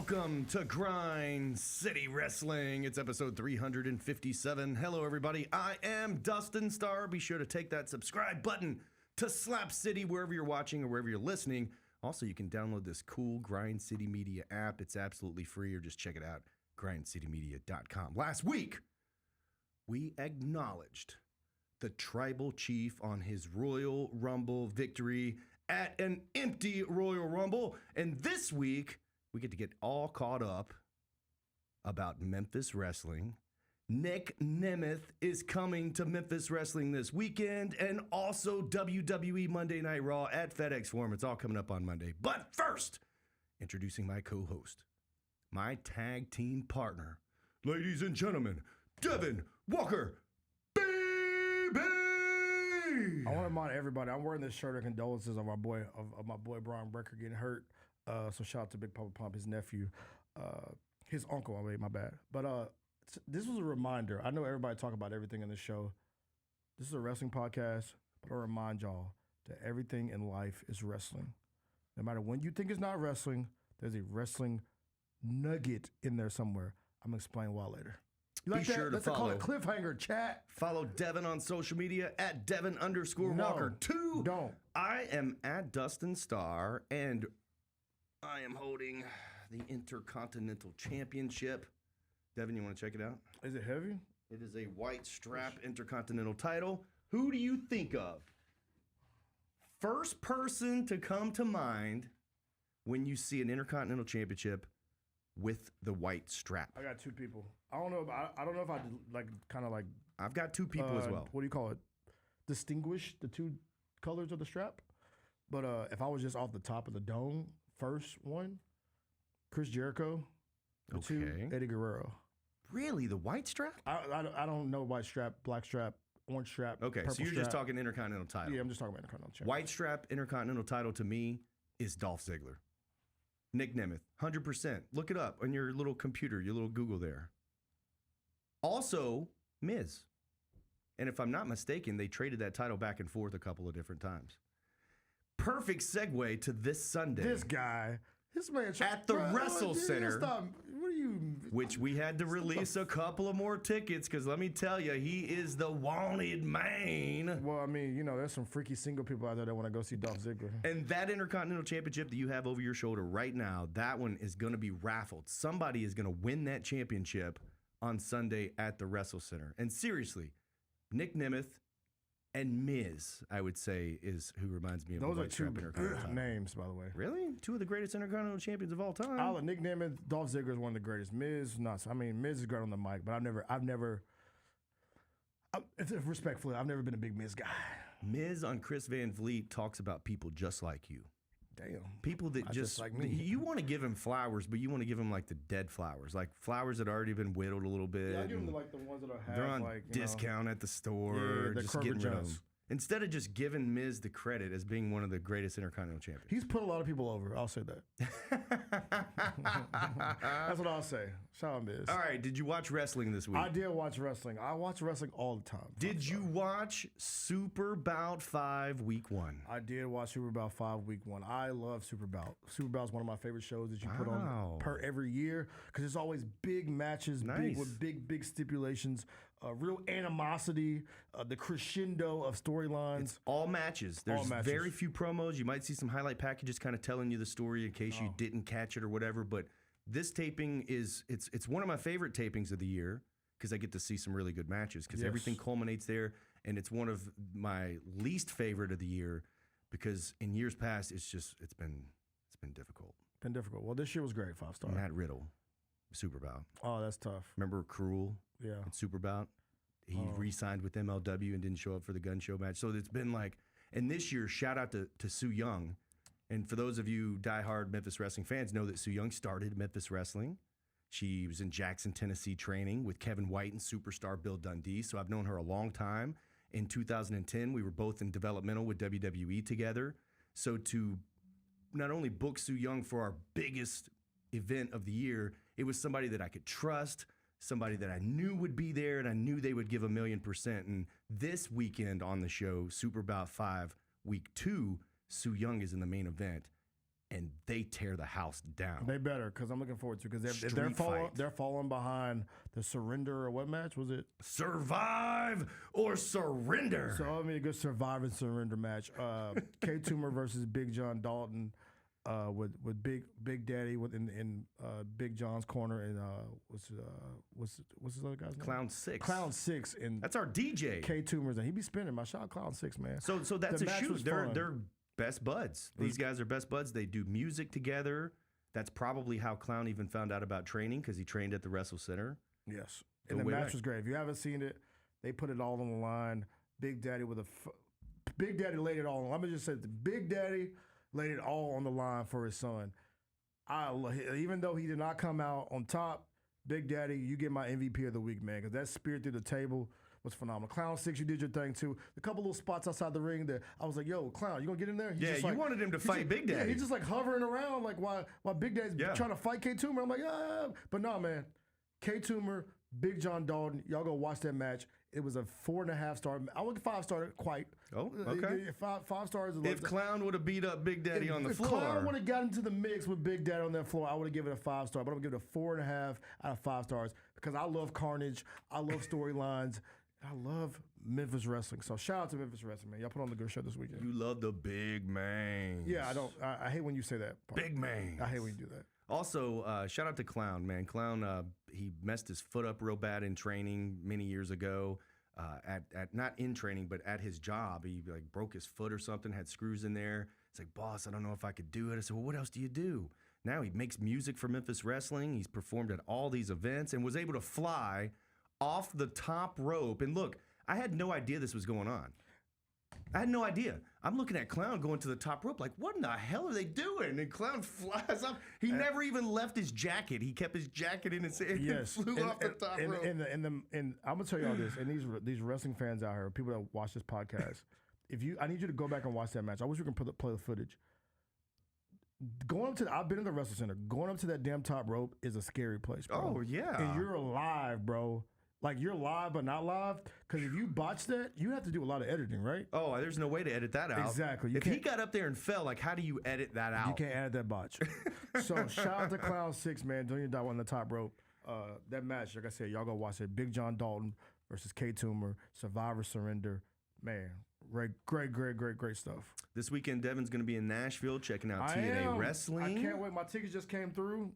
Welcome to Grind City Wrestling. It's episode 357. Hello, everybody. I am Dustin Starr. Be sure to take that subscribe button to Slap City wherever you're watching or wherever you're listening. Also, you can download this cool Grind City Media app. It's absolutely free, or just check it out, grindcitymedia.com. Last week, we acknowledged the tribal chief on his Royal Rumble victory at an empty Royal Rumble. And this week, we get to get all caught up about Memphis wrestling. Nick Nemeth is coming to Memphis wrestling this weekend, and also WWE Monday Night Raw at FedEx Forum. It's all coming up on Monday. But first, introducing my co-host, my tag team partner, ladies and gentlemen, Devin Walker, baby! I want to remind everybody, I'm wearing this shirt of condolences of my boy Brian Brecker getting hurt. So shout out to Big Papa Pump, his nephew, his uncle. I mean, my bad. But this was a reminder. I know everybody talk about everything in this show. This is a wrestling podcast, but I remind y'all that everything in life is wrestling. No matter when you think it's not wrestling, there's a wrestling nugget in there somewhere. I'm gonna explain why later. You like Be sure that? to follow. Let's call it cliffhanger chat. Follow Devin on social media at Devin_Walker2. Don't. I am at Dustin Starr, and I am holding the Intercontinental Championship. Devin, you want to check it out? Is it heavy? It is a white strap Intercontinental title. Who do you think of? First person to come to mind when you see an Intercontinental Championship with the white strap. I got two people. I don't know if I kind of like. I've got two people as well. What do you call it? Distinguish the two colors of the strap. But if I was just off the top of the dome, first one, Chris Jericho. Two, Eddie Guerrero. Really, the white strap? I don't know white strap, black strap, orange strap. Okay, so you're just talking Intercontinental title. Yeah, I'm just talking about Intercontinental title. White strap Intercontinental title to me is Dolph Ziggler. Nick Nemeth, 100%. Look it up on your little computer, your little Google there. Also, Miz. And if I'm not mistaken, they traded that title back and forth a couple of different times. Perfect segue to this Sunday. This man at the Wrestle Center, stop. What are you? Which we had to release a couple of more tickets because let me tell you, he is the wanted man. Well, I mean, there's some freaky single people out there that want to go see Dolph Ziggler. And that Intercontinental Championship that you have over your shoulder right now, that one is going to be raffled. Somebody is going to win that championship on Sunday at the Wrestle Center. And seriously, Nick Nemeth and Miz, I would say, is who reminds me of those the are white two strap Intercontinental names, by the way. Really? Two of the greatest Intercontinental champions of all time. Nick Nemeth, Dolph Ziggler is one of the greatest. Miz, nuts. I mean, Miz is great on the mic, but respectfully, I've never been a big Miz guy. Miz on Chris Van Vliet talks about people just like you. Damn. People that just like me. You want to give him flowers, but you want to give him like the dead flowers, like flowers that already been whittled a little bit. Yeah, I give them like the ones that are half, they're on discount at the store. Yeah, the just Kroger getting rid of Jones. them. Instead of just giving Miz the credit as being one of the greatest Intercontinental champions. He's put a lot of people over. I'll say that. That's what I'll say. Shout out Miz. All right, did you watch wrestling this week? I did watch wrestling. I watch wrestling all the time. Did you watch Super Bout 5 Week 1? I did watch Super Bout 5 Week 1. I love Super Bout. Super Bout is one of my favorite shows that you put on per every year because it's always big matches, big with big stipulations, real animosity, the crescendo of storylines. It's all matches. There's very few promos. You might see some highlight packages kind of telling you the story in case you didn't catch it or whatever. But this taping it's one of my favorite tapings of the year because I get to see some really good matches because everything culminates there. And it's one of my least favorite of the year because in years past it's been difficult. Been difficult. Well, this year was great. 5-star. Matt Riddle, Super Bout. Oh, that's tough. Remember Cruel? Yeah. At Super Bout? He re-signed with MLW and didn't show up for the gun show match. So it's been like, and this year, shout out to Sue Young. And for those of you diehard Memphis wrestling fans, know that Sue Young started Memphis wrestling. She was in Jackson, Tennessee training with Kevin White and superstar Bill Dundee. So I've known her a long time. In 2010, we were both in developmental with WWE together. So to not only book Sue Young for our biggest event of the year, it was somebody that I could trust, somebody that I knew would be there, and I knew they would give 1,000,000%. And this weekend on the show, Super Bout 5 Week 2, Sue Young is in the main event. and they tear the house down. They better, because I'm looking forward to, because they're falling behind the Surrender, or what match was it? Survive or Surrender. So I mean, a good Survive and Surrender match. K Toomer versus Big John Dalton, with Big Daddy in Big John's corner, and what's his other guy's name? Clown Six, and that's our DJ. K Toomers, and he be spinning. My shot, Clown Six, man. So that's a shoot. They're best buds. These guys are best buds. They do music together. That's probably how Clown even found out about training, because he trained at the Wrestle Center. Yes, and the match was great. If you haven't seen it, they put it all on the line. Big Daddy Big Daddy laid it all on. Let me just say, the Big Daddy laid it all on the line for his son. Even though he did not come out on top, Big Daddy, you get my MVP of the week, man, because that spear through the table was phenomenal. Clown Six, you did your thing too. A couple little spots outside the ring that I was like, "Yo, Clown, you gonna get in there?" You wanted him to fight Big Daddy. Yeah, he's just like hovering around, like while Big Daddy's trying to fight K Toomer. I'm like, but no, man. K Toomer, Big John Dalton, y'all go watch that match. It was a 4.5 star. I went 5 star quite. Oh, okay. 5 stars. If Clown would have beat up Big Daddy on the floor, if Clown would have got into the mix with Big Daddy on that floor, I would have given it a 5 star. But I'm gonna give it a 4.5 out of 5 stars, because I love carnage. I love storylines. I love Memphis wrestling. So shout out to Memphis wrestling, man. Y'all put on the good show this weekend. You love the big man. Yeah, I don't. I hate when you say that part. Big man. I hate when you do that. Also, shout out to Clown, man. Clown, he messed his foot up real bad in training many years ago. At not in training, but at his job, he like broke his foot or something, had screws in there. It's like, boss, I don't know if I could do it. I said, well, what else do you do? Now he makes music for Memphis Wrestling. He's performed at all these events and was able to fly off the top rope. And look, I had no idea this was going on. I had no idea. I'm looking at Clown going to the top rope like, what in the hell are they doing? And Clown flies up. He never even left his jacket. He kept his jacket in his hand and flew off the top rope. And I'm going to tell y'all this, and these wrestling fans out here, people that watch this podcast, I need you to go back and watch that match. I wish we can play the footage. I've been in the Wrestle Center. Going up to that damn top rope is a scary place, bro. Oh, yeah. And you're alive, bro. Like, you're live but not live, because if you botch that, you have to do a lot of editing, right? Oh, there's no way to edit that out. Exactly. If he got up there and fell, like, how do you edit that out? You can't edit that botch. So shout out to Clown Six, man, doing your dot on the top rope. That match, like I said, y'all go watch it. Big John Dalton versus K Toomer, Survivor Surrender. Man, great stuff. This weekend, Devin's going to be in Nashville checking out TNA Wrestling. I can't wait. My tickets just came through.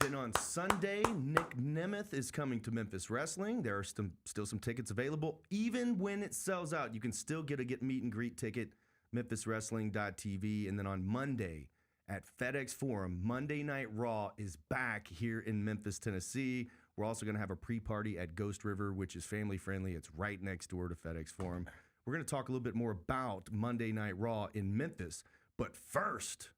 Then on Sunday, Nick Nemeth is coming to Memphis Wrestling. There are still some tickets available. Even when it sells out, you can still get a meet and greet ticket, memphiswrestling.tv. And then on Monday at FedEx Forum, Monday Night Raw is back here in Memphis, Tennessee. We're also going to have a pre-party at Ghost River, which is family friendly. It's right next door to FedEx Forum. We're going to talk a little bit more about Monday Night Raw in Memphis. But first,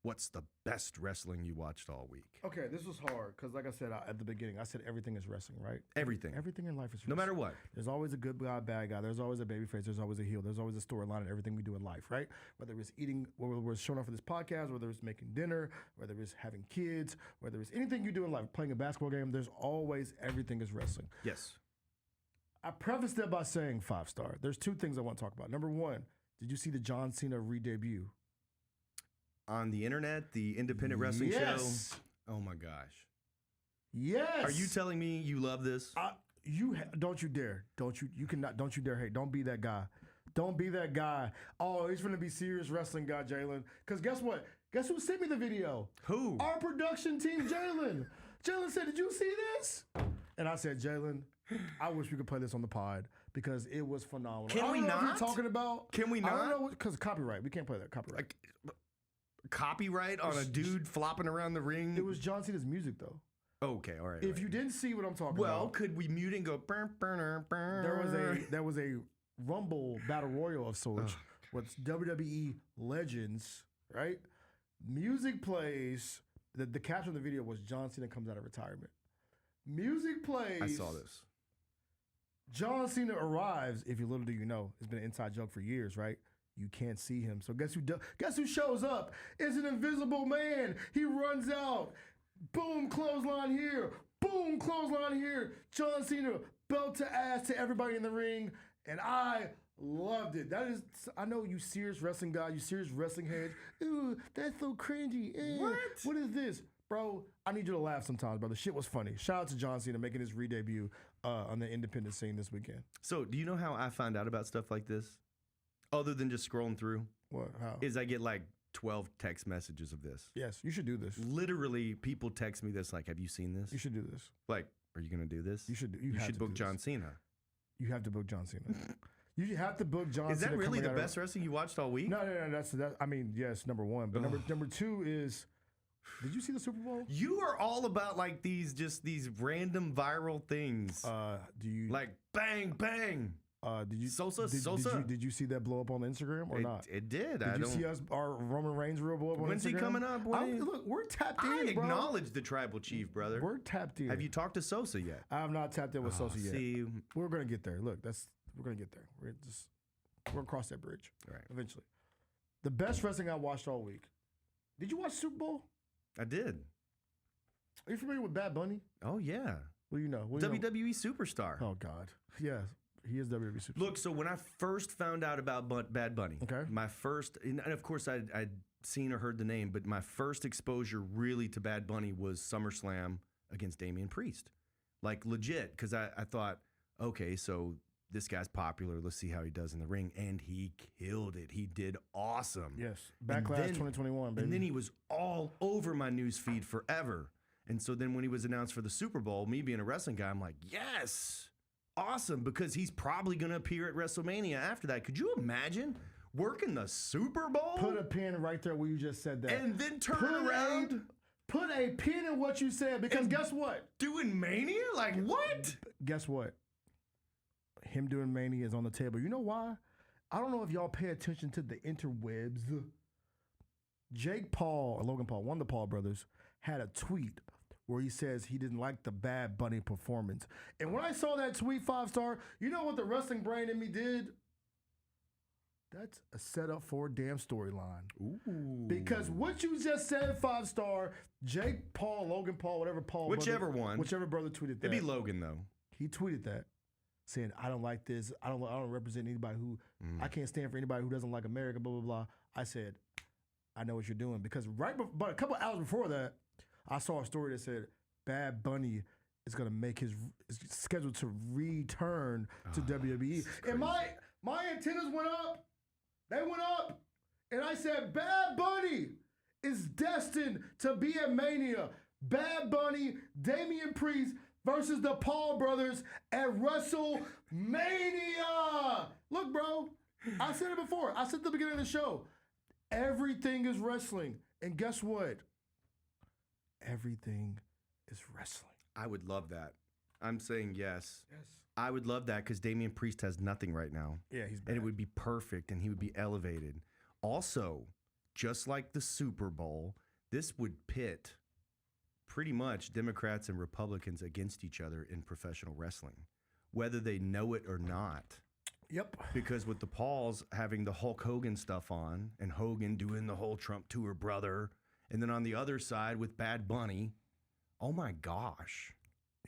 what's the best wrestling you watched all week? Okay, this was hard because, like I said at the beginning, I said everything is wrestling, right? Everything. Everything in life is wrestling. No matter what. There's always a good guy, bad guy. There's always a babyface. There's always a heel. There's always a storyline in everything we do in life, right? Whether it's eating, whether it's showing up for this podcast, whether it's making dinner, whether it's having kids, whether it's anything you do in life, playing a basketball game, there's always everything is wrestling. Yes. I prefaced that by saying 5-star. There's 2 things I want to talk about. Number 1, did you see the John Cena re-debut? On the internet, the independent wrestling show? Oh my gosh. Yes. Are you telling me you love this? Don't you dare. Don't you dare hate. Don't be that guy. Don't be that guy. Oh, he's going to be serious wrestling guy, Jalen. Because guess what? Guess who sent me the video? Who? Our production team, Jalen. Jalen said, did you see this? And I said, Jalen, I wish we could play this on the pod because it was phenomenal. Can we not? What you're talking about? Can we not? I don't know because copyright. We can't play that copyright. Copyright on a dude flopping around the ring? It was John Cena's music, though. Okay, all right. If you didn't see what I'm talking about. Well, could we mute it and go, burn, burn, burn? There was a Rumble Battle Royal of sorts with WWE legends, right? Music plays. The caption of the video was John Cena comes out of retirement. Music plays. I saw this. John Cena arrives, if you little do you know. It's been an inside joke for years, right? You can't see him. So guess who shows up? It's an invisible man. He runs out. Boom, clothesline here. Boom, clothesline here. John Cena, belt to ass to everybody in the ring. And I Loved it. That is, I know you serious wrestling guy, you serious wrestling heads. Ooh, that's so cringy. What? What is this? Bro, I need you to laugh sometimes, brother. Shit was funny. Shout out to John Cena making his re-debut on the independent scene this weekend. So, do you know how I find out about stuff like this? Other than just scrolling through? What? How? Is I get like 12 text messages of this. Yes, you should do this. Literally, people text me this like, have you seen this? You should do this. Like, are you going to do this? You should. You have should to book do John this. Cena. You have to book John Cena. You have to book John Cena. Is that really the coming out best wrestling you watched all week? No. That's that. I mean, yes, number one. But number two is, did you see the Super Bowl? You are all about like these random viral things. Do you like bang bang? Did you Sosa? Did you see that blow up on Instagram or not? It did. Did you see our Roman Reigns real blow up on Instagram? When's he coming up? Look, we're tapped in. I bro. acknowledge the tribal chief, brother. We're tapped in. Have you talked to Sosa yet? I have not tapped in with Sosa yet. See, we're gonna get there. Look, we're gonna get there. We're gonna cross that bridge eventually. The best wrestling I watched all week. Did you watch Super Bowl? I did. Are you familiar with Bad Bunny? Oh yeah. What do you know? WWE superstar. Oh God, yes, he is WWE superstar. Look, so when I first found out about Bad Bunny, my first, and of course I'd seen or heard the name, but my first exposure really to Bad Bunny was SummerSlam against Damian Priest. Like legit, because I thought, okay, so this guy's popular. Let's see how he does in the ring. And he killed it. He did awesome. Yes. Backlash 2021, baby. And then he was all over my news feed forever. And so then when he was announced for the Super Bowl, me being a wrestling guy, I'm like, yes, awesome, because he's probably going to appear at WrestleMania after that. Could you imagine working the Super Bowl? Put a pin right there where you just said that. And then turn around. Put a pin in what you said, because guess what? Doing Mania? Like what? Guess what? Him doing Mania is on the table. You know why? I don't know if y'all pay attention to the interwebs. Jake Paul, or Logan Paul, one of the Paul brothers, had a tweet where he says he didn't like the Bad Bunny performance. And when I saw that tweet, 5-star, you know what the wrestling brain in me did? That's a setup for a damn storyline. Ooh. Because what you just said, 5-star, Jake Paul, Logan Paul, whatever Paul, whichever brother tweeted that. It'd be Logan though. He tweeted that, saying, "I don't like this. I don't represent anybody who I can't stand for anybody who doesn't like America." Blah blah blah. I said, "I know what you're doing," because but a couple hours before that, I saw a story that said Bad Bunny is gonna make is scheduled to return to WWE, and my antennas went up. They went up, and I said, Bad Bunny is destined to be at Mania. Bad Bunny, Damian Priest versus the Paul brothers at WrestleMania. Look, bro, I said it before. I said at the beginning of the show, everything is wrestling. And guess what? Everything is wrestling. I would love that. I'm saying yes. Yes. I would love that because Damian Priest has nothing right now. Yeah, he's bad. And it would be perfect and he would be elevated. Also, just like the Super Bowl, this would pit pretty much Democrats and Republicans against each other in professional wrestling, whether they know it or not. Yep. Because with the Pauls having the Hulk Hogan stuff on and Hogan doing the whole Trump tour, brother, and then on the other side with Bad Bunny, oh my gosh.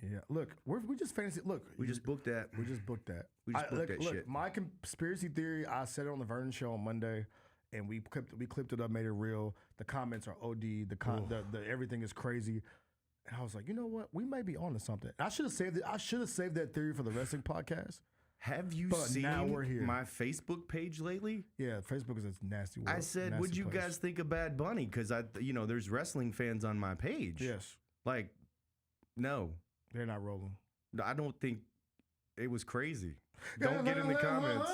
Yeah, look, we just fantasy. Look, we just booked that. We just booked that. We just booked that shit. My conspiracy theory, I said it on the Vernon show on Monday, and we clipped it up, made it real. The comments are OD. The everything is crazy. And I was like, you know what? We may be on to something. I should have saved it. I should have saved that theory for the wrestling podcast. Have you seen my Facebook page lately? Yeah, Facebook is a nasty world. I said, what'd you guys think of Bad Bunny? Because there's wrestling fans on my page. Yes. Like, no. They're not rolling. I don't think it was crazy. Don't get in the comments.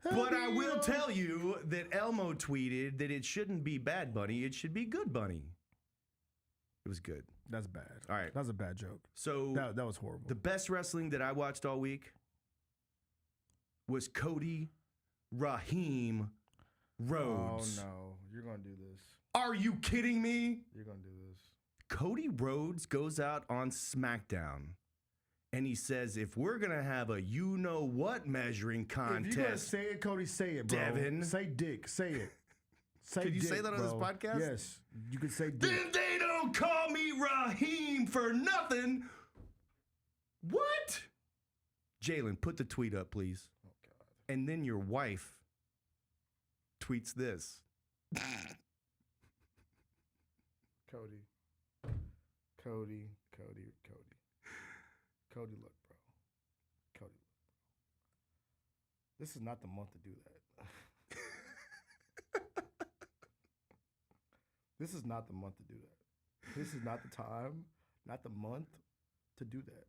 But I will tell you that Elmo tweeted that it shouldn't be Bad Bunny. It should be Good Bunny. It was good. That's bad. All right. That's a bad joke. So that was horrible. The best wrestling that I watched all week was Cody, Raheem, Rhodes. Oh, no. You're going to do this. Are you kidding me? You're going to do this. Cody Rhodes goes out on SmackDown and he says, if we're going to have a you-know-what measuring contest. If you're going to say it, Cody, say it, bro. Devin. Say dick. Say it. Can you say that on this podcast? Yes. You can say dick. Then they don't call me Raheem for nothing. What? Jalen, put the tweet up, please. And then your wife tweets this. Cody, look, bro. Cody, look, bro. This is not the month to do that. This is not the month to do that. This is not the time, not the month to do that.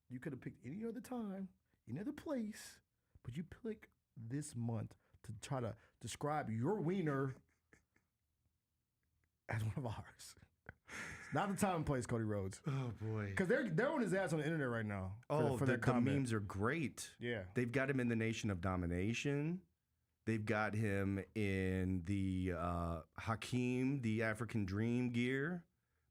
You could have picked any other time, any other place, but you pick this month to try to describe your wiener as one of ours. It's not the time and place, Cody Rhodes. Oh, boy. Because they're on his ass on the internet right now. For the comment. memes are great. Yeah. They've got him in the Nation of Domination. They've got him in the Hakeem, the African Dream gear.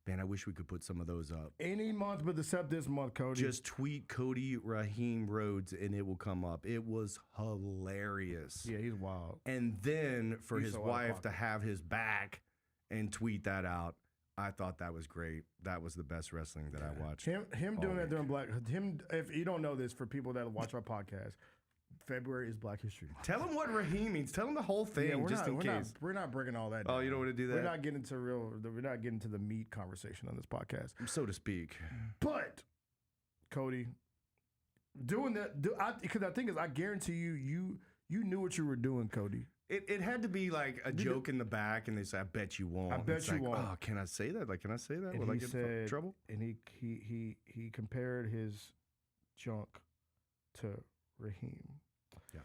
Man, I wish we could put some of those up. Any month but except this month, Cody. Just tweet Cody Raheem Rhodes and it will come up. It was hilarious. Yeah, he's wild. And then for He's his so wife to have his back and tweet that out, I thought that was great. That was the best wrestling that I watched. Him doing that during if you don't know this, for people that watch our podcast, February is Black History Month. Tell him what Raheem means. Tell him the whole thing, in case. We're not breaking all that Oh, down. you don't want to do that? We're not getting to the meat conversation on this podcast, so to speak. But Cody, doing that, because the thing is, I guarantee you knew what you were doing, Cody. It had to be like a joke in the back, and they say, "I bet you won't." I bet you won't. Oh, can I say that? Like, can I say that? And Will I he get said, in trouble? And he compared his junk to Raheem. Yeah.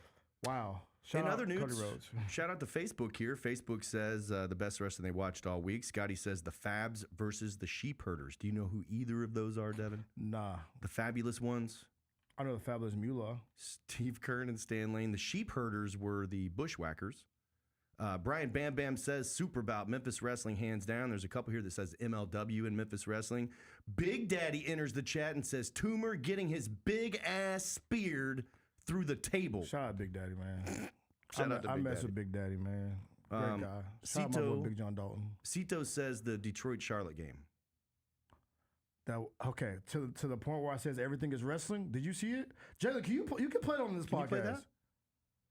Wow. In other Cody news, Rhodes. shout out to Facebook here. Facebook says the best wrestling they watched all week. Scotty says the Fabs versus the Sheep Herders. Do you know who either of those are, Devin? Nah. The Fabulous Ones? I know the Fabulous Moolah. Steve Kern and Stan Lane. The Sheep Herders were the Bushwhackers. Brian Bam Bam says super bout Memphis wrestling hands down. There's a couple here that says MLW in Memphis wrestling. Big Daddy enters the chat and says Toomer getting his big ass speared through the table. Shout out Big Daddy, man. Shout out to I Big mess Daddy. with Big Daddy, man. Great guy. Shout out my boy Big John Dalton. Cito says the Detroit-Charlotte game. Okay, to the point where I says everything is wrestling. Did you see it? Jalen, you can play it on this podcast. You play that?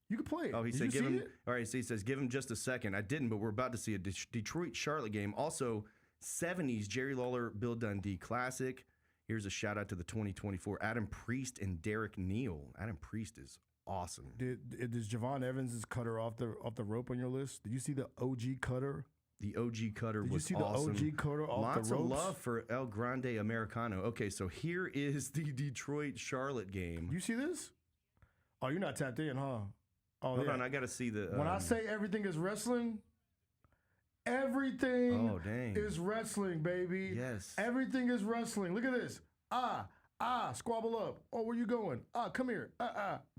You can play it. Oh, he Did said you give see him. it? All right, so he says give him just a second. I didn't, but we're about to see a Detroit-Charlotte game. Also, 70s Jerry Lawler Bill Dundee Classic. Here's a shout out to the 2024 Adam Priest and Derek Neal. Adam Priest is awesome. Does Javon Evans' cutter off the rope on your list? Did you see the OG cutter? The OG cutter Did was you see awesome. the OG cutter off Lots the ropes? of love for El Grande Americano. Okay, so here is the Detroit-Charlotte game. You see this? Oh, you're not tapped in, huh? Oh, Hold yeah. on, I got to see the. When I say everything is wrestling, everything is wrestling, baby. Yes. Everything is wrestling. Look at this. Squabble up. Oh, where you going? Come here.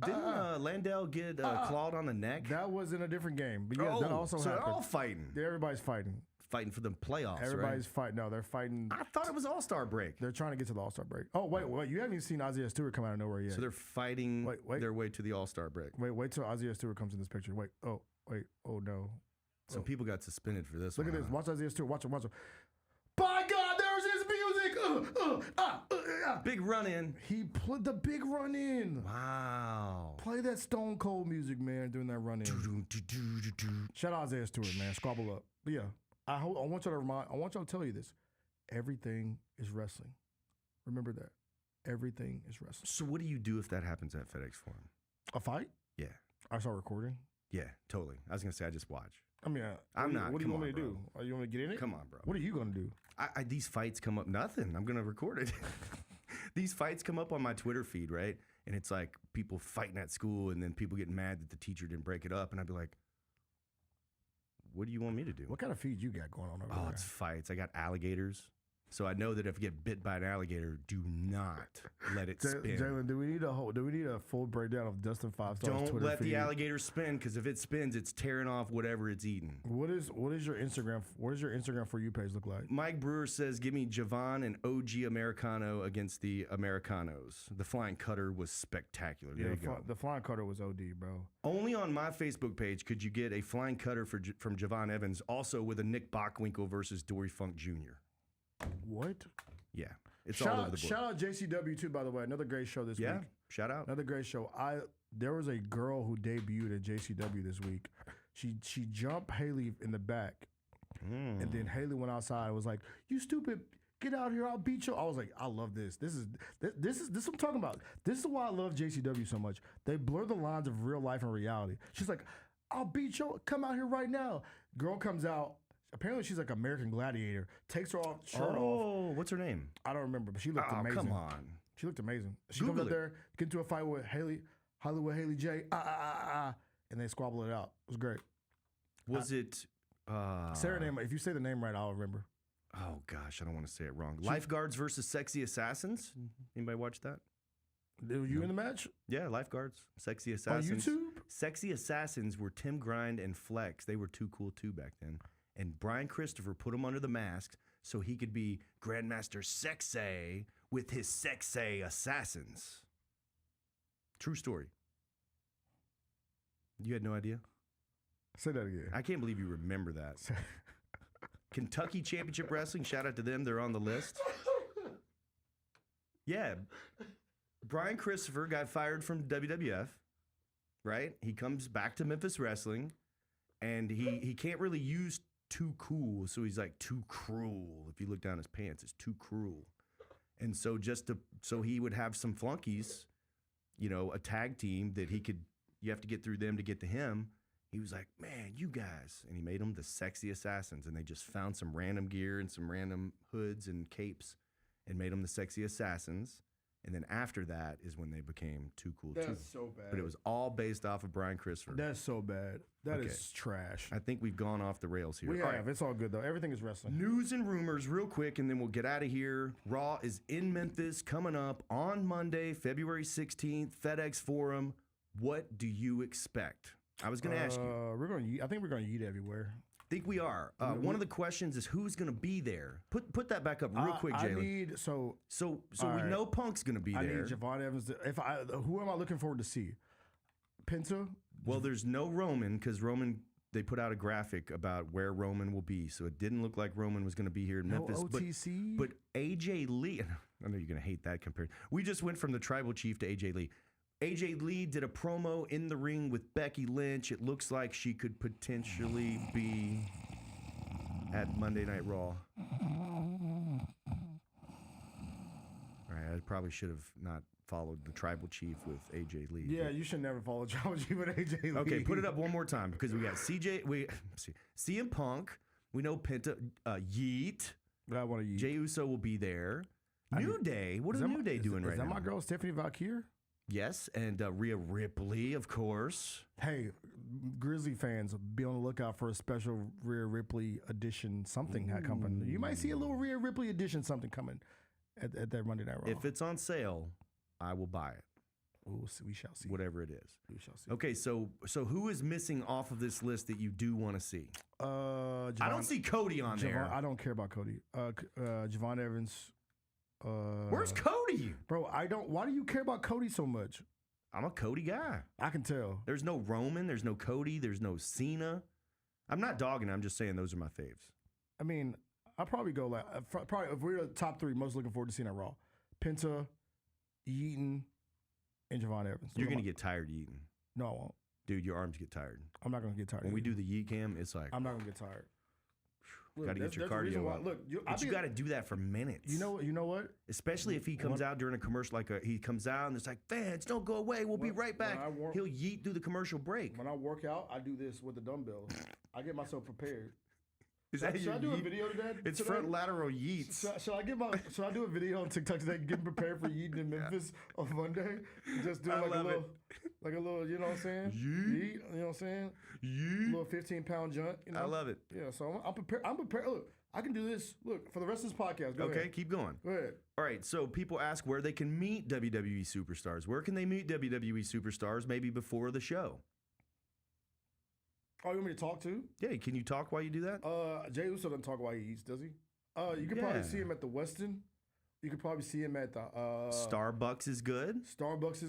Didn't Landell get clawed on the neck? That was in a different game. But yeah, that also so happened. they're all fighting. Everybody's fighting. Fighting for the playoffs, Everybody's right? fighting. No, they're fighting. I thought it was All-Star break. They're trying to get to the All-Star break. Oh, wait. You haven't even seen Isaiah Stewart come out of nowhere yet. So they're fighting their way to the All-Star break. Wait till Isaiah Stewart comes in this picture. Wait. Oh, no. Some people got suspended for this Look one. at this. Watch Isaiah Stewart. Watch him. By God, there's his music. Big run-in. He played the big run-in. Wow. Play that Stone Cold music, man, doing that run-in. Shout out Isaiah Stewart, man. Squabble up. But yeah, I want y'all to tell you this. Everything is wrestling. Remember that. Everything is wrestling. So what do you do if that happens at FedEx Forum? A fight? Yeah. I start recording. Yeah, totally. I was going to say I just watch. I mean, I'm not. What do you Come want me on, to do? Are you want me to get in it? Come on, bro. What are you going to do? These fights come up. Nothing. I'm going to record it. These fights come up on my Twitter feed, right? And it's like people fighting at school and then people getting mad that the teacher didn't break it up. And I'd be like, what do you want me to do? What kind of feed you got going on over there? It's fights. I got alligators. So I know that if you get bit by an alligator, do not let it spin. Jalen, do we need a full breakdown of Dustin 5 Star's Don't Twitter let feed? the alligator spin, because if it spins, it's tearing off whatever it's eating. What is your Instagram? What does your Instagram for you page look like? Mike Brewer says, give me Javon and OG Americano against the Americanos. The flying cutter was spectacular. There you go. The flying cutter was OD, bro. Only on my Facebook page could you get a flying cutter from Javon Evans, also with a Nick Bockwinkel versus Dory Funk Jr. What? Yeah, it's all over the board. Shout out JCW too, by the way. Another great show this week. Shout out. Another great show. There was a girl who debuted at JCW this week. She jumped Haley in the back, and then Haley went outside and was like, "You stupid, get out here, I'll beat you." I was like, I love this. This is what I'm talking about. This is why I love JCW so much. They blur the lines of real life and reality. She's like, "I'll beat you, come out here right now." Girl comes out. Apparently she's like American Gladiator. Takes her shirt off. Oh, what's her name? I don't remember, but she looked amazing. Come on. She looked amazing. She Google comes up it. there, get into a fight with Hollywood Haley J, and they squabble it out. It was great. Was it? Say her name. If you say the name right, I'll remember. Oh gosh, I don't want to say it wrong. Lifeguards versus Sexy Assassins. Anybody watch that? Were you in the match? Yeah, Lifeguards, Sexy Assassins. On YouTube? Sexy Assassins were Tim Grind and Flex. They were too cool too back then. And Brian Christopher put them under the mask so he could be Grandmaster Sexay with his Sexay Assassins. True story. You had no idea? Say that again. I can't believe you remember that. Kentucky Championship Wrestling, shout out to them. They're on the list. Yeah. Brian Christopher got fired from WWF, right? He comes back to Memphis Wrestling, and he can't really use too cool, so he's like too cruel. If you look down his pants, it's too cruel. And so so he would have some flunkies, a tag team that you have to get through them to get to him. He was like, "Man, you guys," and he made them the Sexy Assassins, and they just found some random gear and some random hoods and capes and made them the Sexy Assassins. And then after that is when they became too cool too. That's so bad. But it was all based off of Brian Christopher. That's so bad. That is trash. I think we've gone off the rails here. We All have. right. It's all good, though. Everything is wrestling. News and rumors real quick, and then we'll get out of here. Raw is in Memphis coming up on Monday, February 16th, FedEx Forum. What do you expect? I was going to ask you. I think we're going to eat everywhere. I think we are. One of the questions is who's going to be there. Put that back up real quick, Jalen. So we know Punk's going to be there. I need Javon Evans. Who am I looking forward to see? Penta? Well, there's no Roman because Roman, they put out a graphic about where Roman will be. So it didn't look like Roman was going to be here in Memphis. No OTC? But AJ Lee, I know you're going to hate that comparison. We just went from the Tribal Chief to AJ Lee. AJ Lee did a promo in the ring with Becky Lynch. It looks like she could potentially be at Monday Night Raw. All right, I probably should have not followed the Tribal Chief with AJ Lee. Yeah, you should never follow Tribal Chief with AJ Lee. Okay, put it up one more time because we got CM Punk. We know Penta, Yeet. But I want to Jey Uso will be there. New Day. What is New Day doing right now? Is that my girl Stephanie Valkyrie? Yes, and Rhea Ripley, of course. Hey, Grizzly fans, be on the lookout for a special Rhea Ripley edition something coming. You might see a little Rhea Ripley edition something coming at that Monday Night Raw. If it's on sale, I will buy it. We shall see. Whatever it is. We shall see. Okay, so who is missing off of this list that you do want to see? I don't see Cody on there. I don't care about Cody. Javon Evans. Where's Cody? Bro, why do you care about Cody so much? I'm a Cody guy. I can tell. There's no Roman, there's no Cody, there's no Cena. I'm not dogging, I'm just saying those are my faves. I mean, I'll probably go like, if we're the top three most looking forward to seeing at Raw, Penta, Yeaton, and Javon Evans. You're going to get tired eating. No, I won't. Dude, your arms get tired. I'm not going to get tired. When we do the yeet cam, it's like... I'm not going to get tired. Got to get your cardio up. Look, you got to do that for minutes. You know what? Especially if he comes out during a commercial, he comes out and it's like, fans, don't go away. We'll be right back. He'll yeet through the commercial break. When I work out, I do this with the dumbbells. I get myself prepared. Should I do a video today? It's front lateral yeets. Should I do a video on TikTok today, getting prepared for yeeting in Memphis on Monday? Just doing like a little, you know what I'm saying? Yeet, you know what I'm saying? Yeet. A little 15-pound jump. You know? I love it. Yeah, so I'm prepared. Look, I can do this. Look, for the rest of this podcast. Go ahead. Keep going. Go ahead. All right, so people ask where they can meet WWE superstars. Where can they meet WWE superstars maybe before the show? Oh, you want me to talk too? Yeah, can you talk while you do that? Jey Uso doesn't talk while he eats, does he? You can probably see him at the Westin. You can probably see him at the Starbucks is good. Starbucks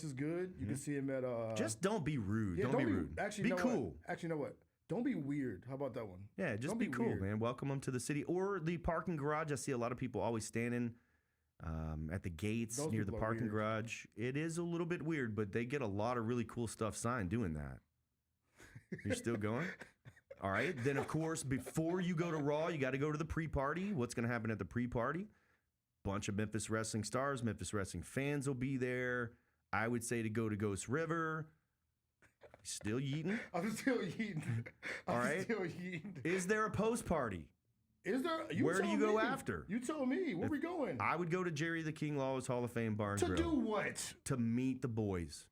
is good. You can see him at Just don't be rude. Yeah, don't be rude. Actually, be cool. Actually, you know what? Don't be weird. How about that one? Yeah, just be cool, weird. Man. Welcome them to the city or the parking garage. I see a lot of people always standing at the gates Those near the people are parking weird. garage. It is a little bit weird, but they get a lot of really cool stuff signed doing that. You're still going? All right. Then, of course, before you go to Raw, you got to go to the pre-party. What's going to happen at the pre-party? Bunch of Memphis wrestling stars, Memphis wrestling fans will be there. I would say to go to Ghost River. Still yeeting? I'm still yeeting. All right. Still yeeting. Is there a post-party? Is there? Where do you tell go me. after? You tell me. Where we going? I would go to Jerry the King Lawless Hall of Fame Bar and To Grill. do what? To meet the boys.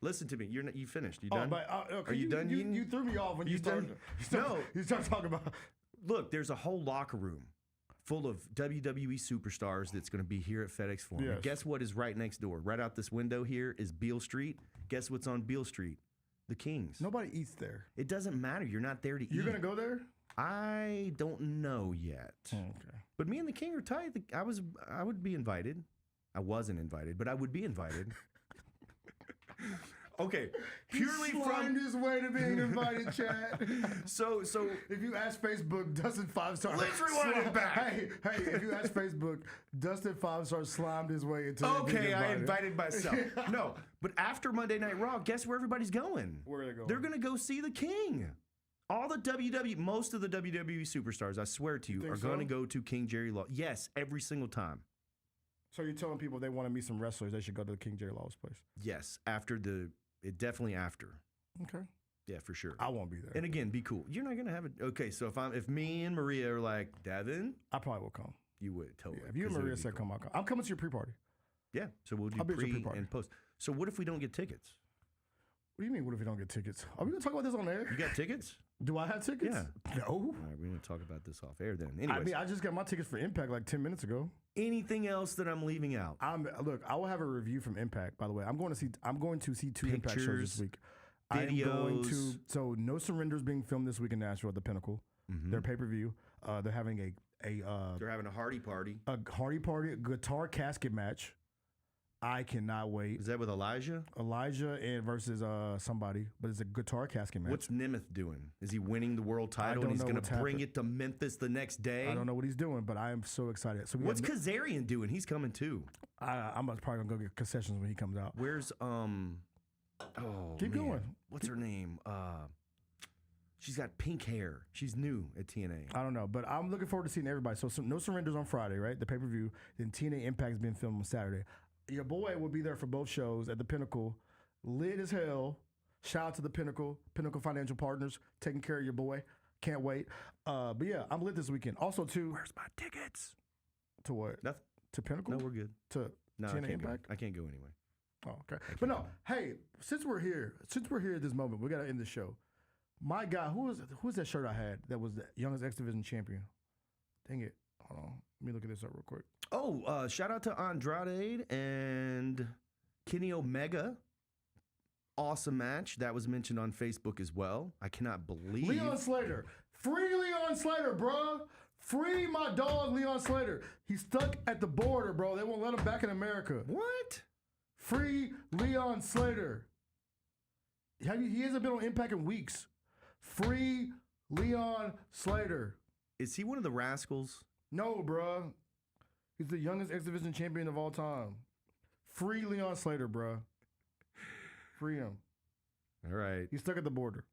Listen to me. You finished. You done? Okay, Are you done yeeting? You threw me off when You you started. done? No. You start talking about. Look, there's a whole locker room full of WWE superstars that's going to be here at FedEx Forum. Yes. And guess what is right next door? Right out this window here is Beale Street. Guess what's on Beale Street? The Kings. Nobody eats there. It doesn't matter. You're not there to eat. You're gonna go there? I don't know yet. Okay. But me and the King are tight. I would be invited. I wasn't invited, but I would be invited. Okay, purely he from his way to being invited, Chad. so If you ask Facebook, Dustin 5-star. Let's rewind it back. Hey, if you ask Facebook, Dustin 5-star slimed his way into. Okay, I invited myself. No, but after Monday Night Raw, guess where everybody's going? Where are they going? They're going to go see the King. All the most of the WWE superstars, I swear to you, Think are so? going to go to King Jerry Law. Yes, every single time. So you're telling people if they want to meet some wrestlers, they should go to the King Jerry Lawless place. Yes, definitely after. Okay. Yeah, for sure. I won't be there. And again, be cool. You're not gonna have it. Okay, so if me and Maria are like, Devin, I probably will come. you would totally. Yeah, if you and 'cause it would Maria be said cool. come, I'll come. I'm coming to your pre-party. Yeah, so we'll do I'll be at your pre pre-party. and post. So what if we don't get tickets? What do you mean? What if we don't get tickets? Are we gonna talk about this on air? You got tickets? Do I have tickets? Yeah. No. All right, we're gonna talk about this off air then. I Anyways, mean, I just got my tickets for Impact like 10 minutes ago. anything else that I'm leaving out? Look, I will have a review from Impact. By the way, I'm going to see two Impact shows Pictures, this week. I am going to. videos. So No Surrender is being filmed this week in Nashville at the Pinnacle. Mhm. Their pay-per-view. They're having They're having a Hardy party. a Hardy party, a guitar casket match. I cannot wait. Is that with Elijah? Elijah and versus somebody, but it's a guitar casket match. What's Nemeth doing? Is he winning the world title don't and he's know going what's to bring happened. it to Memphis the next day? I don't know what he's doing, but I am so excited. So we What's got- Kazarian doing? He's coming too. I'm probably gonna go get concessions when he comes out. Where's Keep man. going. What's her name? She's got pink hair. She's new at TNA. I don't know, but I'm looking forward to seeing everybody. So No Surrenders on Friday, right? The pay-per-view. Then TNA Impact is being filmed on Saturday. Your boy will be there for both shows at the Pinnacle. Lit as hell. Shout out to the Pinnacle Financial Partners, taking care of your boy. Can't wait. But yeah, I'm lit this weekend. Also, too. Where's my tickets? To what? Nothing. To Pinnacle? No, we're good. To No, I TNA can't go. Impact? I can't go anyway. Oh, okay. But no, hey, since we're here at this moment, we got to end the show. My guy, who was that shirt I had that was the youngest X Division champion? Dang it. Hold on. Let me look at this up real quick. Oh, shout out to Andrade and Kenny Omega. Awesome match. That was mentioned on Facebook as well. I cannot believe. Leon Slater. Free Leon Slater, bro. Free my dog, Leon Slater. He's stuck at the border, bro. They won't let him back in America. What? Free Leon Slater. He hasn't been on Impact in weeks. Free Leon Slater. Is he one of the Rascals? No, bro. He's the youngest X Division champion of all time. Free Leon Slater, bro. Free him. All right. He's stuck at the border.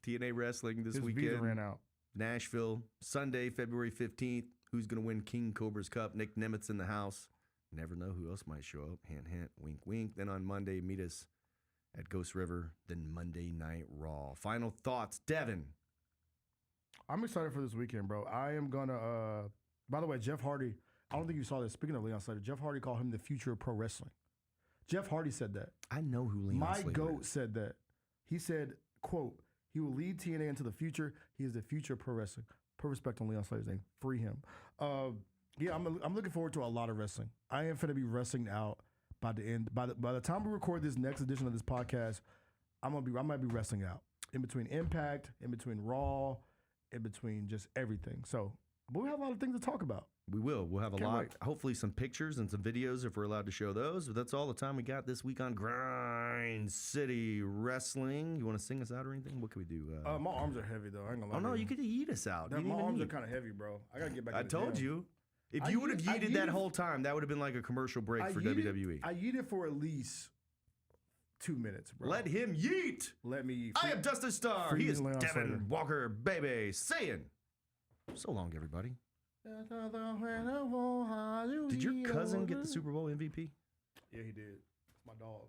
TNA Wrestling this His visa weekend. ran out. Nashville, Sunday, February 15th. Who's going to win King Cobra's Cup? Nick Nemeth's in the house. Never know who else might show up. Hint, hint, wink, wink. Then on Monday, meet us at Ghost River. Then Monday Night Raw. Final thoughts, Devin. I'm excited for this weekend, bro. I am gonna. By the way, Jeff Hardy. I don't think you saw this. Speaking of Leon Slater, Jeff Hardy called him the future of pro wrestling. Jeff Hardy said that. I know who Leon My Slater GOAT is. said that. He said, "quote He will lead TNA into the future. He is the future of pro wrestling. Put respect on Leon Slater's name. Free him." Yeah, I'm looking forward to a lot of wrestling. I am finna be wrestling out by the end. By the time we record this next edition of this podcast, I might be wrestling out in between Impact, in between Raw, in between just everything. So, but we have a lot of things to talk about. We will. We'll have a Can't lot. wait. Hopefully some pictures and some videos if we're allowed to show those. But that's all the time we got this week on Grind City Wrestling. You want to sing us out or anything? What can we do? My arms are heavy though. I ain't gonna lie. Oh, no, to you could eat us out. You didn't My even arms are eat. kind of heavy, bro. I gotta get back. I to the told gym. you. If you would have yeeted that whole time, that would have been like a commercial break for WWE. I yeeted for at least 2 minutes, bro. Let him yeet. Let me yeet. I am Dustin Starr. He is Leon Devin Slater. Walker, baby. Saying, so long, everybody. Did your cousin get the Super Bowl MVP? Yeah, he did. It's my dog.